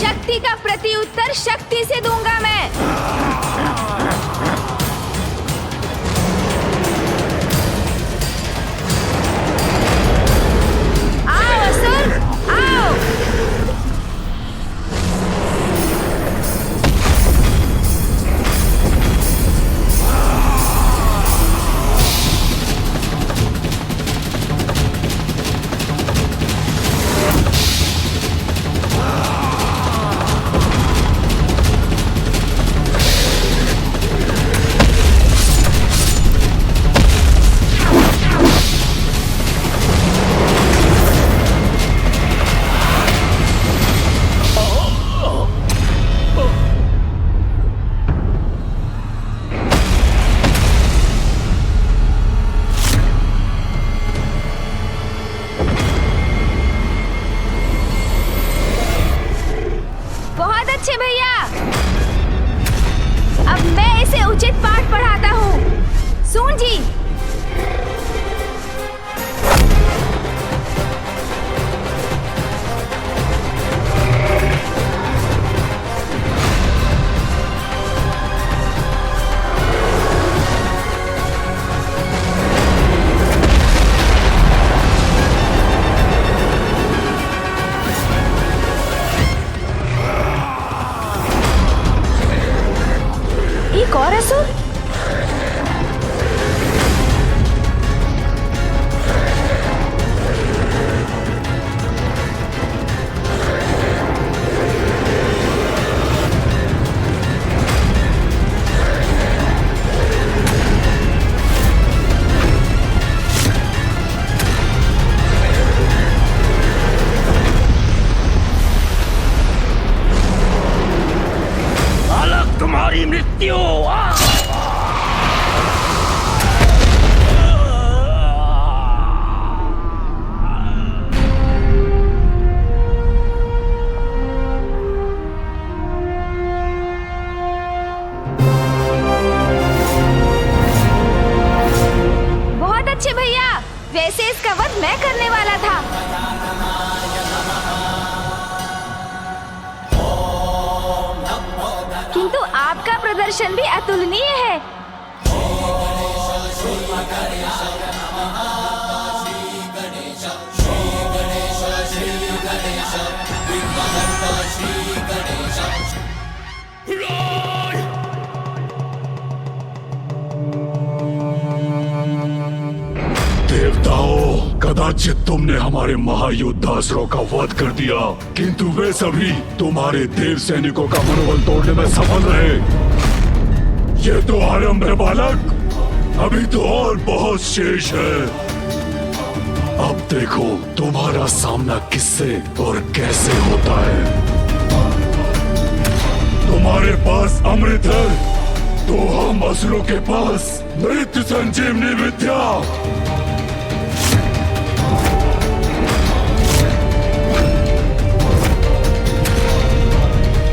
शक्ति का प्रति उत्तर शक्ति से दूंगा मैं। आओ असुर, आओ। अच्छे भैया, अब मैं इसे उचित पाठ पढ़ाता हूँ। सुन जी। एक और असुर? अलग तुम्हारी मृत्यु। बहुत अच्छे भैया, वैसे इसका वध मैं करने वाला था। किंतु आपका प्रदर्शन भी अतुलनीय है। देवताओं, कदाचित तुमने हमारे महायोद्धासुरों का वध कर दिया, किंतु वे सभी तुम्हारे देव सैनिकों का मनोबल तोड़ने में सफल रहे। ये तो आरंभ है बालक, अभी तो और बहुत शेष है। अब देखो तुम्हारा सामना किससे और कैसे होता है। तुम्हारे पास अमृत है, तो हम असुरों के पास मृत्यु संजीवनी विद्या।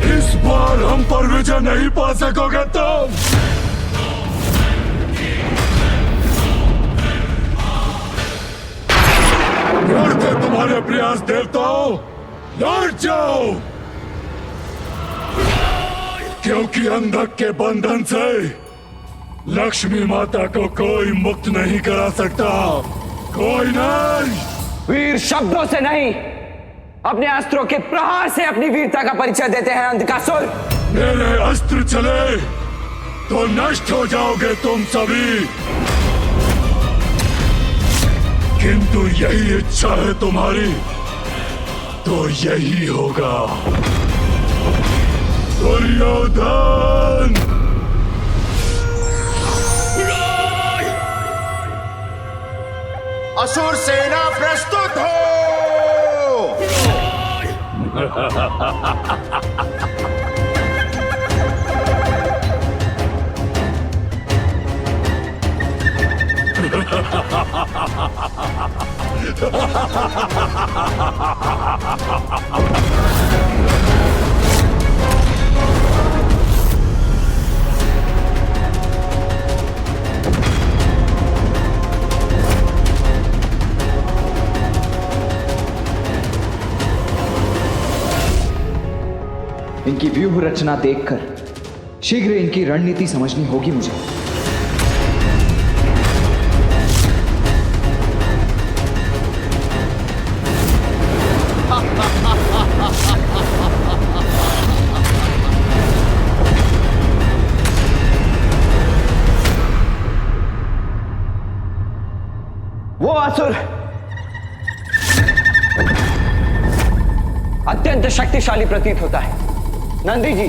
इस बार हम पर विजय नहीं पा सकोगे तुम। लड़ते तुम्हारे प्रयास देवताओं, लड़ जाओ, क्योंकि अंधक के बंधन से लक्ष्मी माता को कोई मुक्त नहीं करा सकता, कोई नहीं। वीर शब्दों से नहीं, अपने अस्त्रों के प्रहार से अपनी वीरता का परिचय देते हैं अंधकासुर। मेरे अस्त्र चले तो नष्ट हो जाओगे तुम सभी, किंतु यही इच्छा है तुम्हारी तो यही होगा। दुर्योधन, असुर सेना प्रस्तुत हो। इनकी व्यूह रचना देखकर शीघ्र इनकी रणनीति समझनी होगी मुझे। वो असुर अत्यंत शक्तिशाली प्रतीत होता है। नंदी जी,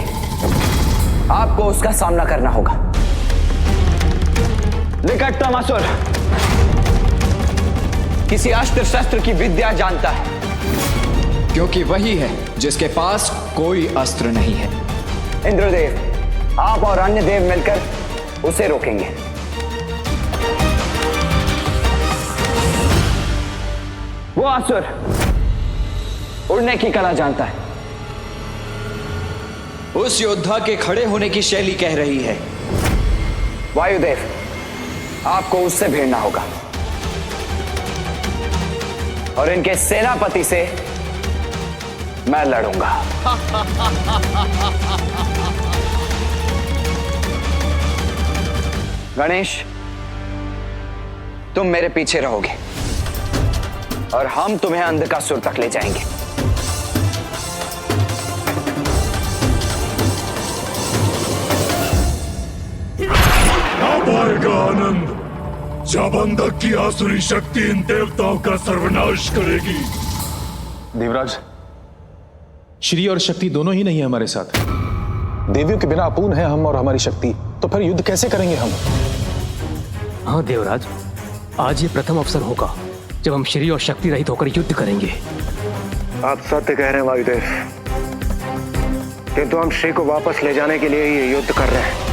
आपको उसका सामना करना होगा। निकटतम असुर किसी अस्त्र शस्त्र की विद्या जानता है, क्योंकि वही है जिसके पास कोई अस्त्र नहीं है। इंद्रदेव, आप और अन्य देव मिलकर उसे रोकेंगे। वो असुर उड़ने की कला जानता है। उस योद्धा के खड़े होने की शैली कह रही है। वायुदेव, आपको उससे भिड़ना होगा और इनके सेनापति से मैं लड़ूंगा। गणेश, तुम मेरे पीछे रहोगे और हम तुम्हें अंधकासुर तक ले जाएंगे। अब आएगा आनंद, जब अंधक की आसुरी शक्ति इन देवताओं का सर्वनाश करेगी। देवराज, श्री और शक्ति दोनों ही नहीं है हमारे साथ। देवियों के बिना अपूर्ण है हम और हमारी शक्ति, तो फिर युद्ध कैसे करेंगे हम? हाँ देवराज, आज ये प्रथम अवसर होगा जब हम श्री और शक्ति रहित होकर युद्ध करेंगे। आप सत्य कह रहे हैं वायुदेव, किंतु हम श्री को वापस ले जाने के लिए ही ये युद्ध कर रहे हैं।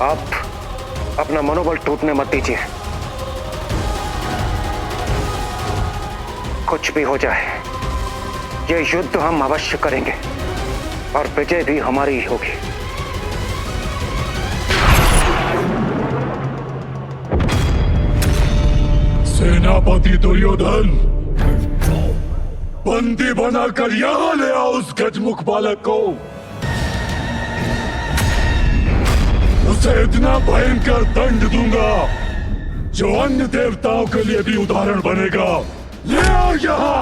आप अपना मनोबल टूटने मत दीजिए। कुछ भी हो जाए, ये युद्ध हम अवश्य करेंगे और विजय भी हमारी ही होगी। सेनापति दुर्योधन, बंदी बनाकर यहां ले आओ उस गजमुख बालक को। उसे इतना भयंकर दंड दूंगा जो अन्य देवताओं के लिए भी उदाहरण बनेगा। ले आओ यहां।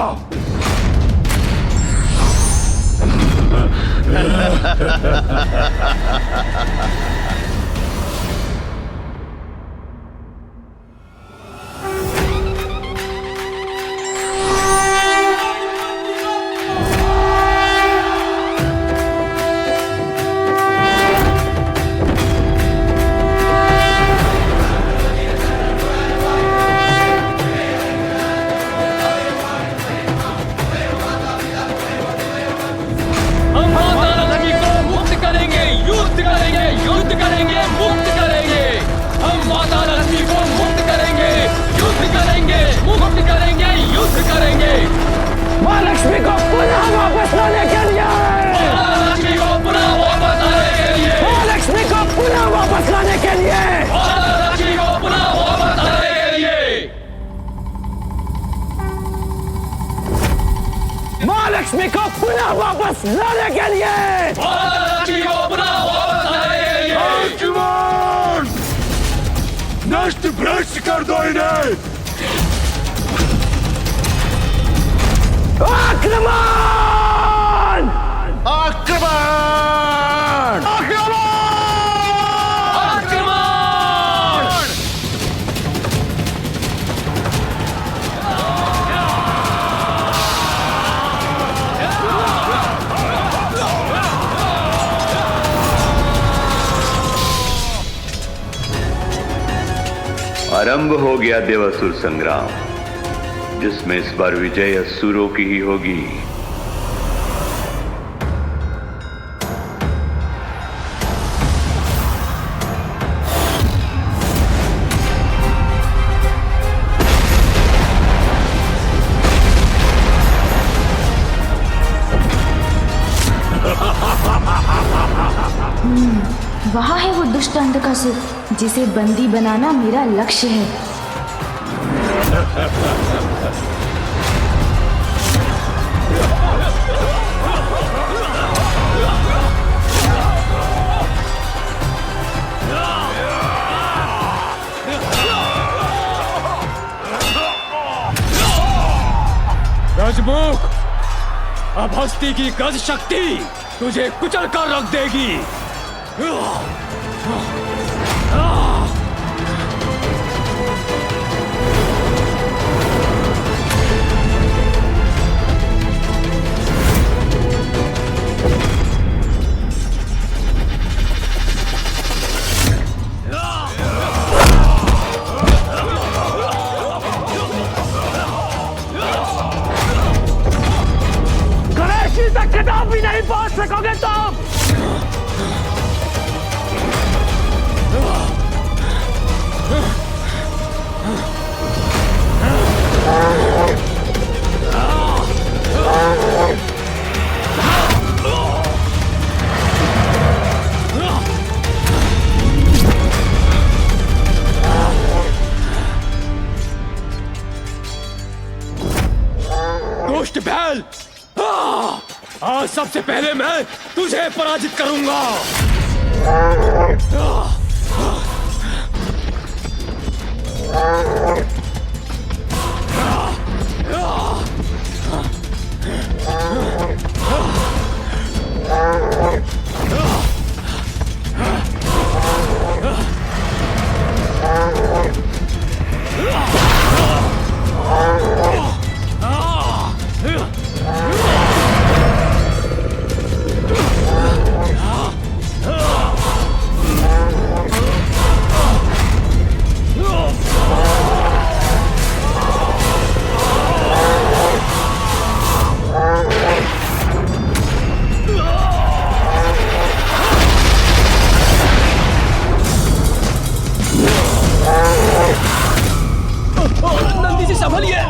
महालक्ष्मी को पुनः वापस लाने के लिए, महालक्ष्मी को पुनः वापस लाने के लिए, महालक्ष्मी को पुनः वापस लाने के लिए, महालक्ष्मी को पुनः वापस लाने के लिए, महालक्ष्मी को पुनः वापस लाने के लिए, महालक्ष्मी को पुनः वापस लाने के लिए। नष्ट भ्रष्ट कर दो इन्हें। आक्रमण! आक्रमण! आक्रमण! आक्रमण! आरंभ हो गया देवासुर संग्राम, जिसमें इस बार विजय असुरों की ही होगी। वहाँ है वो दुष्ट अंधकासुर, जिसे बंदी बनाना मेरा लक्ष्य है। अब हस्ती की गज शक्ति तुझे कुचल कर रख देगी। गणेश तक किताब भी नहीं पहुंच सकोगे तुम। दुष्ट बैल, आज सबसे पहले मैं तुझे पराजित करूंगा। नंदी जी संभलिए।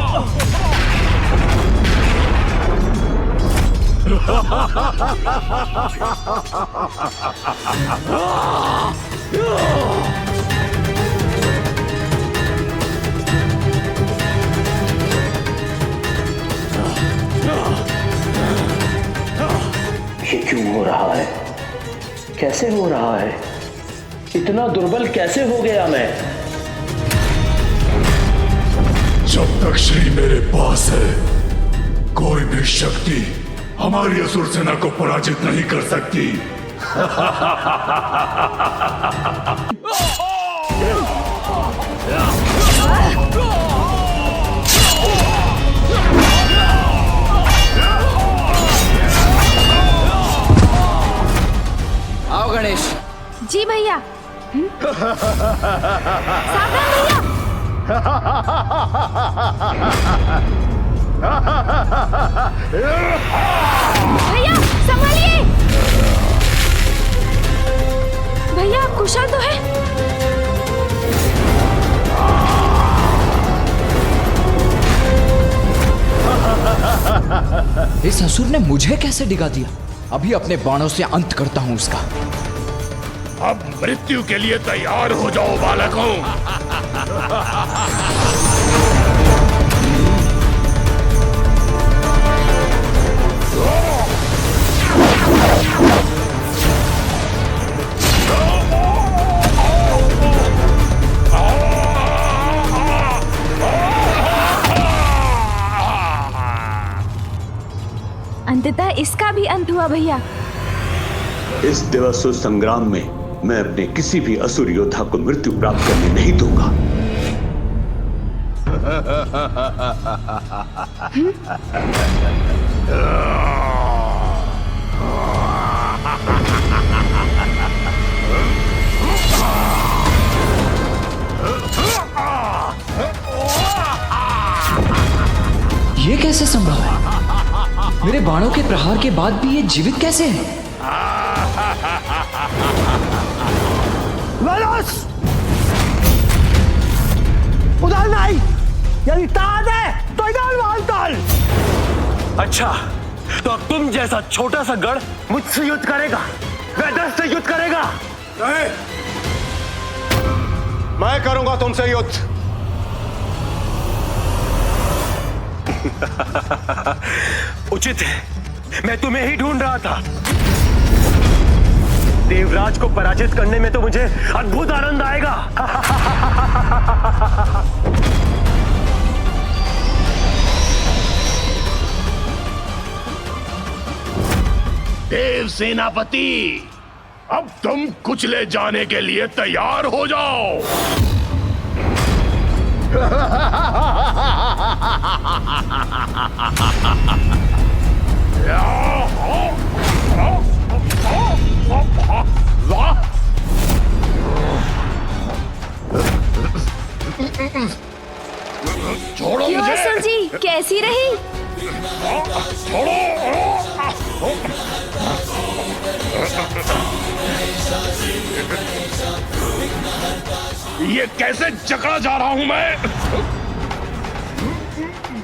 ये क्यों हो रहा है? कैसे हो रहा है? इतना दुर्बल कैसे हो गया मैं? जब तक श्री मेरे पास है, कोई भी शक्ति हमारी असुर सेना को पराजित नहीं कर सकती। आओ गणेश। जी भैया। सावधान भैया। भैया संभालिए। भैया आप कुशल तो है? इस असुर ने मुझे कैसे डिगा दिया? अभी अपने बाणों से अंत करता हूं उसका। अब मृत्यु के लिए तैयार हो जाओ बालकों। अंततः इसका भी अंत हुआ भैया। इस देवासुर संग्राम में मैं अपने किसी भी असुर योद्धा को मृत्यु प्राप्त करने नहीं दूंगा। ये कैसे संभव है? मेरे बाणों के प्रहार के बाद भी ये जीवित कैसे है? उधर नहीं, यदि ताल है तो इधर वाल ताल। अच्छा, तो अब तुम जैसा छोटा सा गढ़ मुझसे युद्ध करेगा, वेदस से युद्ध करेगा? नहीं, मैं करूंगा तुमसे युद्ध। उचित है, मैं तुम्हें ही ढूंढ रहा था। देवराज को पराजित करने में तो मुझे अद्भुत आनंद आएगा। देव सेनापति, अब तुम कुचले जाने के लिए तैयार हो जाओ। छोड़ो क्यों मुझे। असुर जी, कैसी रही? छोड़ो। ये कैसे जकड़ा जा रहा हूं मैं?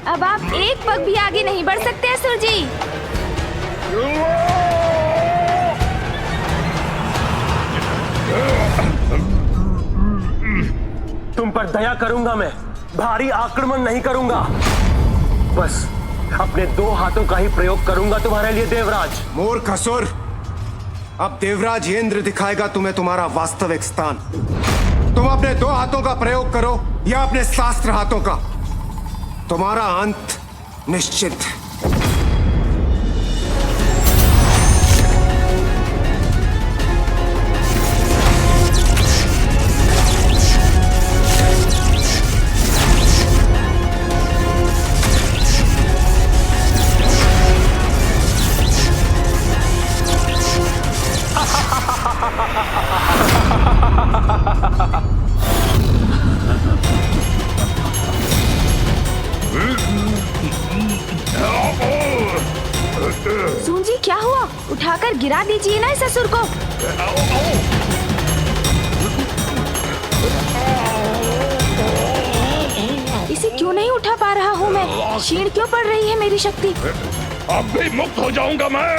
अब आप एक पग भी आगे नहीं बढ़ सकते असुर जी। तुम पर दया करूंगा मैं, भारी आक्रमण नहीं करूंगा। बस अपने 2 हाथों का ही प्रयोग करूंगा तुम्हारे लिए देवराज। मूर्ख असुर, अब देवराज इंद्र दिखाएगा तुम्हें तुम्हारा वास्तविक स्थान। तुम अपने 2 हाथों का प्रयोग करो या अपने शास्त्र हाथों का, तुम्हारा अंत निश्चित है। सून जी, क्या हुआ? उठाकर गिरा दीजिए ना इस असुर को। इसे क्यों नहीं उठा पा रहा हूँ मैं? क्षीण क्यों पड़ रही है मेरी शक्ति? अब भी मुक्त हो जाऊंगा मैं।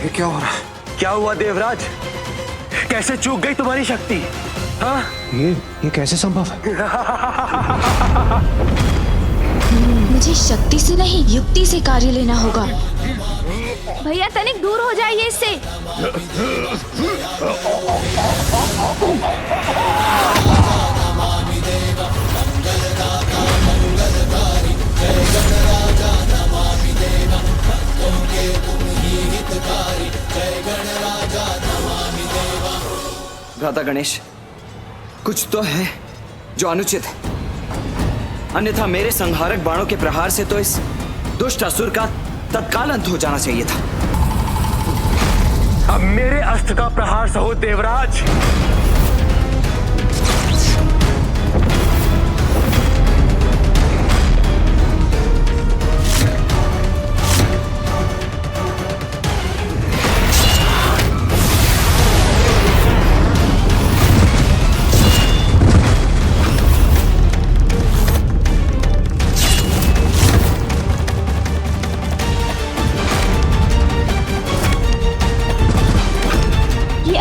ये क्या हो रहा है? क्या हुआ देवराज? कैसे चूक गई तुम्हारी शक्ति? हाँ? ये कैसे संभव है? मुझे शक्ति से नहीं, युक्ति से कार्य लेना होगा। भैया तनिक दूर हो जाइए इससे। भ्राता गणेश, कुछ तो है जो अनुचित है, अन्यथा मेरे संहारक बाणों के प्रहार से तो इस दुष्ट असुर का तत्काल अंत हो जाना चाहिए था। अब मेरे अस्त्र का प्रहार सहो देवराज।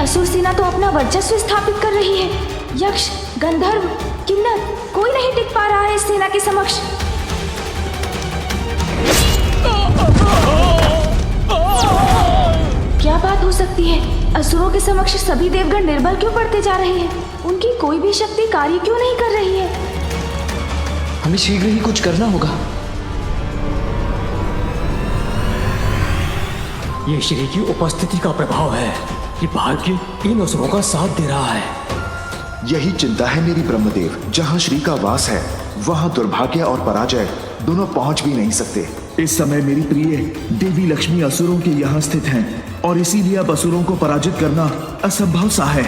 असुर सेना तो अपना वर्चस्व स्थापित कर रही है। यक्ष, गंधर्व, किन्नर, कोई नहीं टिक पा रहा है इस सेना के समक्ष। क्या बात हो सकती है? असुरों के समक्ष सभी देवगण निर्बल क्यों पड़ते जा रहे हैं? उनकी कोई भी शक्ति कार्य क्यों नहीं कर रही है? हमें शीघ्र ही कुछ करना होगा। ये श्री की उपस्थिति का प्रभाव है कि भाग्य इन असुरों का साथ दे रहा है। यही चिंता है मेरी ब्रह्मदेव। जहाँ श्री का वास है वहाँ दुर्भाग्य और पराजय दोनों पहुँच भी नहीं सकते। इस समय मेरी प्रिय देवी लक्ष्मी असुरों के यहाँ स्थित हैं और इसीलिए अब असुरों को पराजित करना असंभव सा है।